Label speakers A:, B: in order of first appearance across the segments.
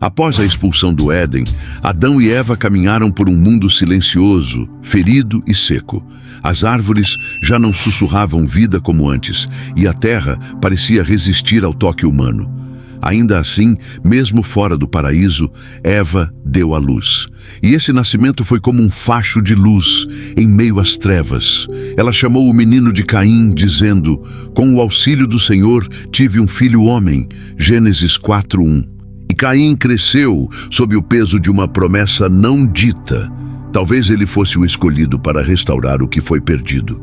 A: Após a expulsão do Éden, Adão e Eva caminharam por um mundo silencioso, ferido e seco. As árvores já não sussurravam vida como antes, e a terra parecia resistir ao toque humano. Ainda assim, mesmo fora do paraíso, Eva deu à luz. E esse nascimento foi como um facho de luz em meio às trevas. Ela chamou o menino de Caim, dizendo: "Com o auxílio do Senhor, tive um filho homem." Gênesis 4:1. E Caim cresceu sob o peso de uma promessa não dita. Talvez ele fosse o escolhido para restaurar o que foi perdido.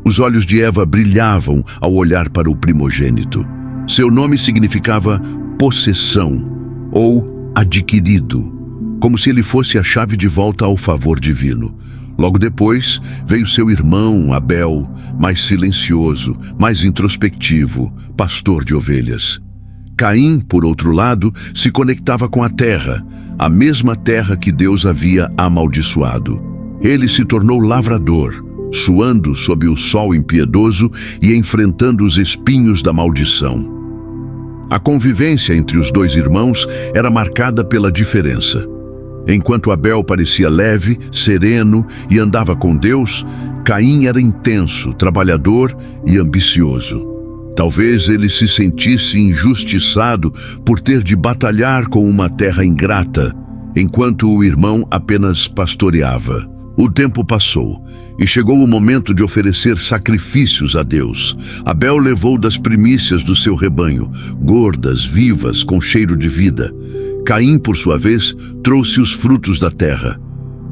A: Os olhos de Eva brilhavam ao olhar para o primogênito. Seu nome significava possessão ou adquirido, como se ele fosse a chave de volta ao favor divino. Logo depois veio seu irmão Abel, mais silencioso, mais introspectivo, pastor de ovelhas. Caim, por outro lado, se conectava com a terra, a mesma terra que Deus havia amaldiçoado. Ele se tornou lavrador, suando sob o sol impiedoso e enfrentando os espinhos da maldição. A convivência entre os dois irmãos era marcada pela diferença. Enquanto Abel parecia leve, sereno e andava com Deus, Caim era intenso, trabalhador e ambicioso. Talvez ele se sentisse injustiçado por ter de batalhar com uma terra ingrata, enquanto o irmão apenas pastoreava. O tempo passou e chegou o momento de oferecer sacrifícios a Deus. Abel levou das primícias do seu rebanho, gordas, vivas, com cheiro de vida. Caim, por sua vez, trouxe os frutos da terra.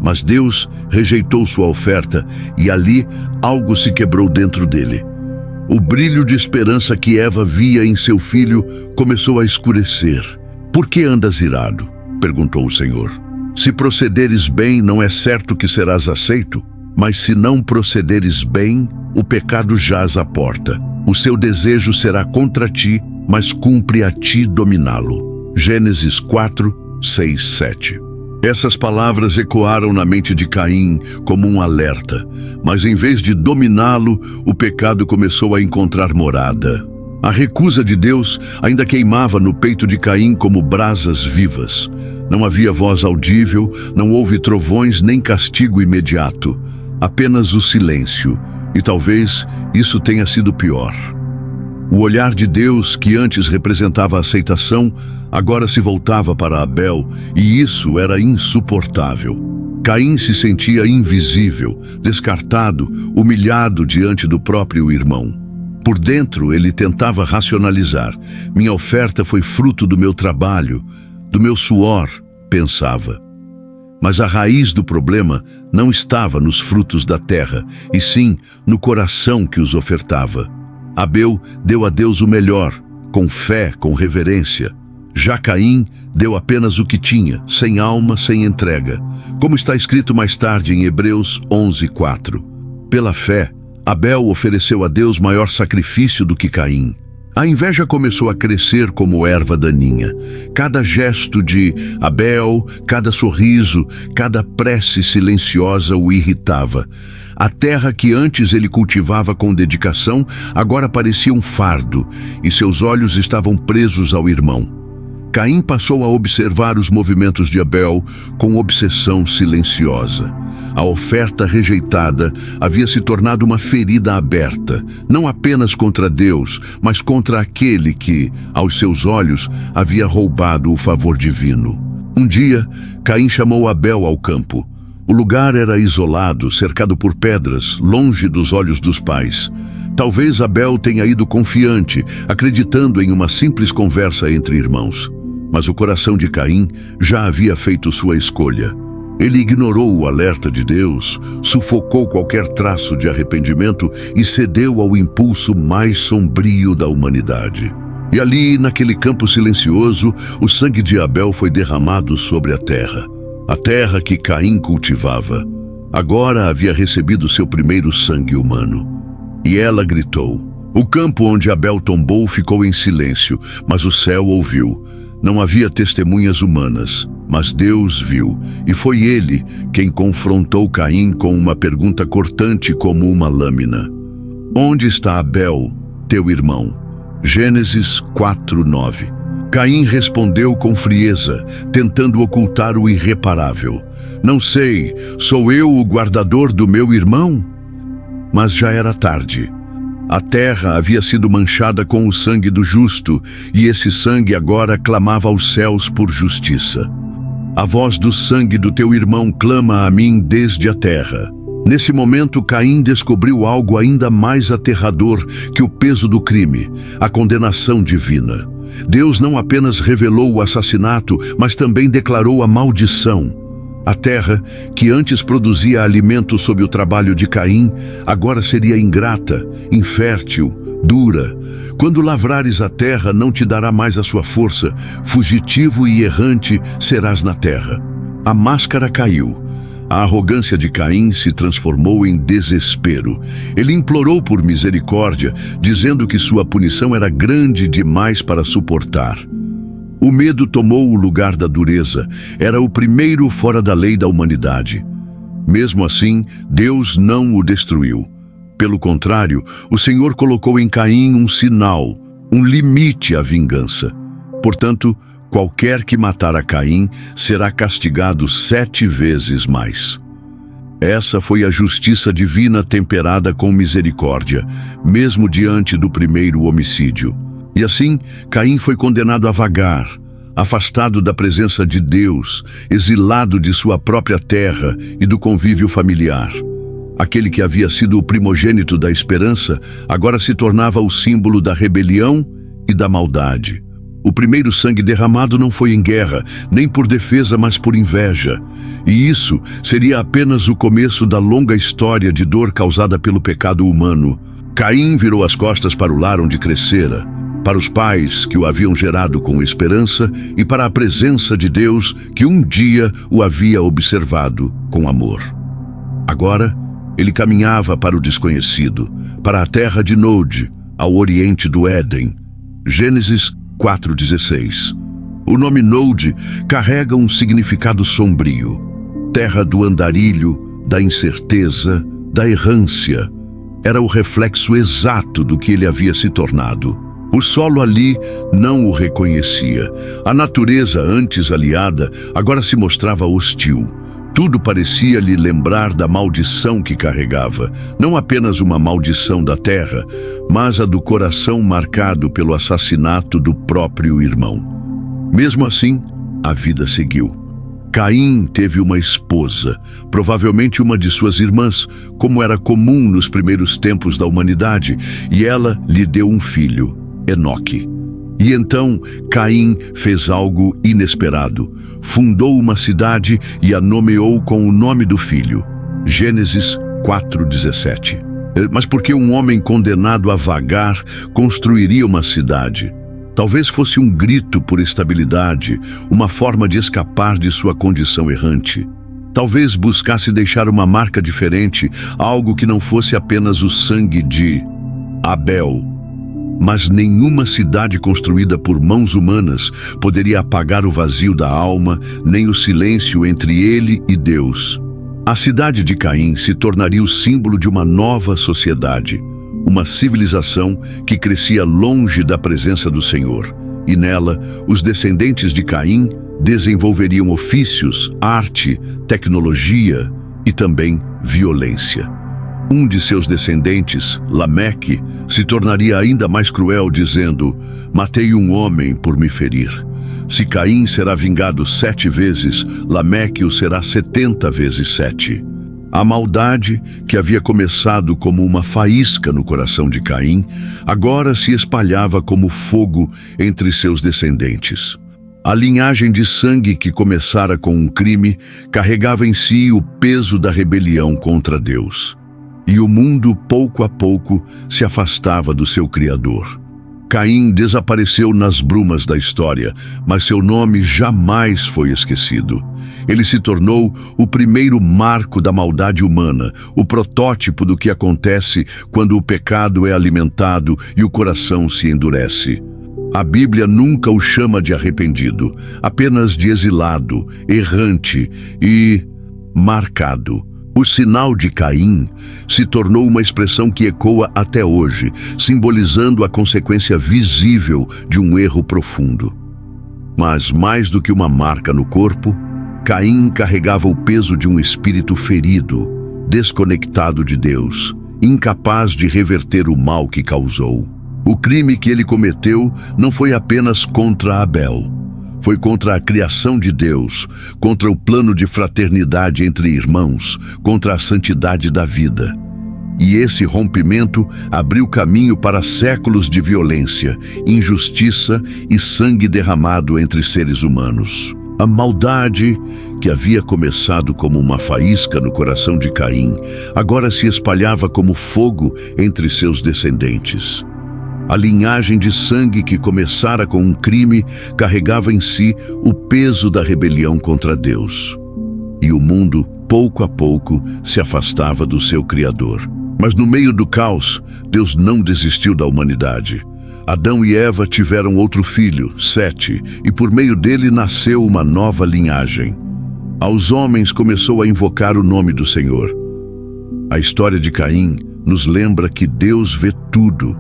A: Mas Deus rejeitou sua oferta e ali algo se quebrou dentro dele. O brilho de esperança que Eva via em seu filho começou a escurecer. "Por que andas irado?" perguntou o Senhor. "Se procederes bem, não é certo que serás aceito, mas se não procederes bem, o pecado jaz à porta. O seu desejo será contra ti, mas cumpre a ti dominá-lo." Gênesis 4, 6, 7. Essas palavras ecoaram na mente de Caim como um alerta, mas em vez de dominá-lo, o pecado começou a encontrar morada. A recusa de Deus ainda queimava no peito de Caim como brasas vivas. Não havia voz audível, não houve trovões nem castigo imediato, apenas o silêncio, e talvez isso tenha sido pior. O olhar de Deus, que antes representava a aceitação, agora se voltava para Abel, e isso era insuportável. Caim se sentia invisível, descartado, humilhado diante do próprio irmão. Por dentro, ele tentava racionalizar. "Minha oferta foi fruto do meu trabalho, do meu suor", pensava. Mas a raiz do problema não estava nos frutos da terra, e sim no coração que os ofertava. Abel deu a Deus o melhor, com fé, com reverência. Já Caim deu apenas o que tinha, sem alma, sem entrega. Como está escrito mais tarde em Hebreus 11:4. Pela fé, Abel ofereceu a Deus maior sacrifício do que Caim. A inveja começou a crescer como erva daninha. Cada gesto de Abel, cada sorriso, cada prece silenciosa o irritava. A terra que antes ele cultivava com dedicação, agora parecia um fardo, e seus olhos estavam presos ao irmão. Caim passou a observar os movimentos de Abel com obsessão silenciosa. A oferta rejeitada havia se tornado uma ferida aberta, não apenas contra Deus, mas contra aquele que, aos seus olhos, havia roubado o favor divino. Um dia, Caim chamou Abel ao campo. O lugar era isolado, cercado por pedras, longe dos olhos dos pais. Talvez Abel tenha ido confiante, acreditando em uma simples conversa entre irmãos. Mas o coração de Caim já havia feito sua escolha. Ele ignorou o alerta de Deus, sufocou qualquer traço de arrependimento e cedeu ao impulso mais sombrio da humanidade. E ali, naquele campo silencioso, o sangue de Abel foi derramado sobre a terra que Caim cultivava. Agora havia recebido seu primeiro sangue humano. E ela gritou. O campo onde Abel tombou ficou em silêncio, mas o céu ouviu. Não havia testemunhas humanas, mas Deus viu, e foi Ele quem confrontou Caim com uma pergunta cortante como uma lâmina. Onde está Abel, teu irmão? Gênesis 4:9. Caim respondeu com frieza, tentando ocultar o irreparável. Não sei, sou eu o guardador do meu irmão? Mas já era tarde. A terra havia sido manchada com o sangue do justo, e esse sangue agora clamava aos céus por justiça. A voz do sangue do teu irmão clama a mim desde a terra. Nesse momento, Caim descobriu algo ainda mais aterrador que o peso do crime, a condenação divina. Deus não apenas revelou o assassinato, mas também declarou a maldição. A terra, que antes produzia alimento sob o trabalho de Caim, agora seria ingrata, infértil, dura. Quando lavrares a terra, não te dará mais a sua força, fugitivo e errante serás na terra. A máscara caiu. A arrogância de Caim se transformou em desespero. Ele implorou por misericórdia, dizendo que sua punição era grande demais para suportar. O medo tomou o lugar da dureza. Era o primeiro fora da lei da humanidade. Mesmo assim, Deus não o destruiu. Pelo contrário, o Senhor colocou em Caim um sinal, um limite à vingança. Portanto, qualquer que matar a Caim será castigado 7 vezes mais. Essa foi a justiça divina temperada com misericórdia, mesmo diante do primeiro homicídio. E assim, Caim foi condenado a vagar, afastado da presença de Deus, exilado de sua própria terra e do convívio familiar. Aquele que havia sido o primogênito da esperança, agora se tornava o símbolo da rebelião e da maldade. O primeiro sangue derramado não foi em guerra, nem por defesa, mas por inveja. E isso seria apenas o começo da longa história de dor causada pelo pecado humano. Caim virou as costas para o lar onde crescera, para os pais que o haviam gerado com esperança e para a presença de Deus que um dia o havia observado com amor. Agora, ele caminhava para o desconhecido, para a terra de Nod, ao oriente do Éden. Gênesis 4:16. O nome Nod carrega um significado sombrio. Terra do andarilho, da incerteza, da errância. Era o reflexo exato do que ele havia se tornado. O solo ali não o reconhecia. A natureza, antes aliada, agora se mostrava hostil. Tudo parecia lhe lembrar da maldição que carregava, não apenas uma maldição da terra, mas a do coração marcado pelo assassinato do próprio irmão. Mesmo assim, a vida seguiu. Caim teve uma esposa, provavelmente uma de suas irmãs, como era comum nos primeiros tempos da humanidade, e ela lhe deu um filho, Enoque. E então Caim fez algo inesperado. Fundou uma cidade e a nomeou com o nome do filho. Gênesis 4:17. Mas por que um homem condenado a vagar construiria uma cidade? Talvez fosse um grito por estabilidade, uma forma de escapar de sua condição errante. Talvez buscasse deixar uma marca diferente, algo que não fosse apenas o sangue de Abel. Mas nenhuma cidade construída por mãos humanas poderia apagar o vazio da alma, nem o silêncio entre ele e Deus. A cidade de Caim se tornaria o símbolo de uma nova sociedade, uma civilização que crescia longe da presença do Senhor. E nela, os descendentes de Caim desenvolveriam ofícios, arte, tecnologia e também violência. Um de seus descendentes, Lameque, se tornaria ainda mais cruel, dizendo: matei um homem por me ferir. Se Caim será vingado 7 vezes, Lameque o será 70 vezes 7. A maldade, que havia começado como uma faísca no coração de Caim, agora se espalhava como fogo entre seus descendentes. A linhagem de sangue que começara com um crime carregava em si o peso da rebelião contra Deus. E o mundo, pouco a pouco, se afastava do seu Criador. Caim desapareceu nas brumas da história, mas seu nome jamais foi esquecido. Ele se tornou o primeiro marco da maldade humana, o protótipo do que acontece quando o pecado é alimentado e o coração se endurece. A Bíblia nunca o chama de arrependido, apenas de exilado, errante e marcado. O sinal de Caim se tornou uma expressão que ecoa até hoje, simbolizando a consequência visível de um erro profundo. Mas mais do que uma marca no corpo, Caim carregava o peso de um espírito ferido, desconectado de Deus, incapaz de reverter o mal que causou. O crime que ele cometeu não foi apenas contra Abel. Foi contra a criação de Deus, contra o plano de fraternidade entre irmãos, contra a santidade da vida. E esse rompimento abriu caminho para séculos de violência, injustiça e sangue derramado entre seres humanos. A maldade, que havia começado como uma faísca no coração de Caim, agora se espalhava como fogo entre seus descendentes. A linhagem de sangue que começara com um crime carregava em si o peso da rebelião contra Deus. E o mundo, pouco a pouco, se afastava do seu Criador. Mas no meio do caos, Deus não desistiu da humanidade. Adão e Eva tiveram outro filho, Sete, e por meio dele nasceu uma nova linhagem. Aos homens começou a invocar o nome do Senhor. A história de Caim nos lembra que Deus vê tudo,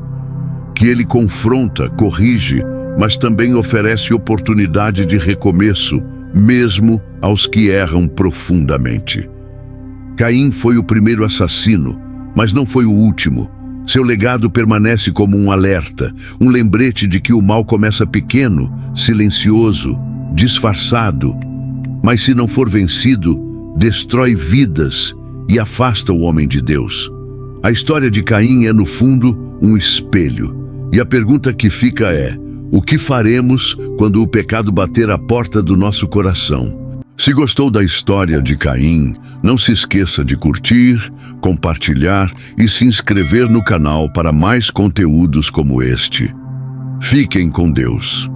A: que ele confronta, corrige, mas também oferece oportunidade de recomeço, mesmo aos que erram profundamente. Caim foi o primeiro assassino, mas não foi o último. Seu legado permanece como um alerta, um lembrete de que o mal começa pequeno, silencioso, disfarçado, mas se não for vencido, destrói vidas e afasta o homem de Deus. A história de Caim é, no fundo, um espelho. E a pergunta que fica é: o que faremos quando o pecado bater à porta do nosso coração? Se gostou da história de Caim, não se esqueça de curtir, compartilhar e se inscrever no canal para mais conteúdos como este. Fiquem com Deus.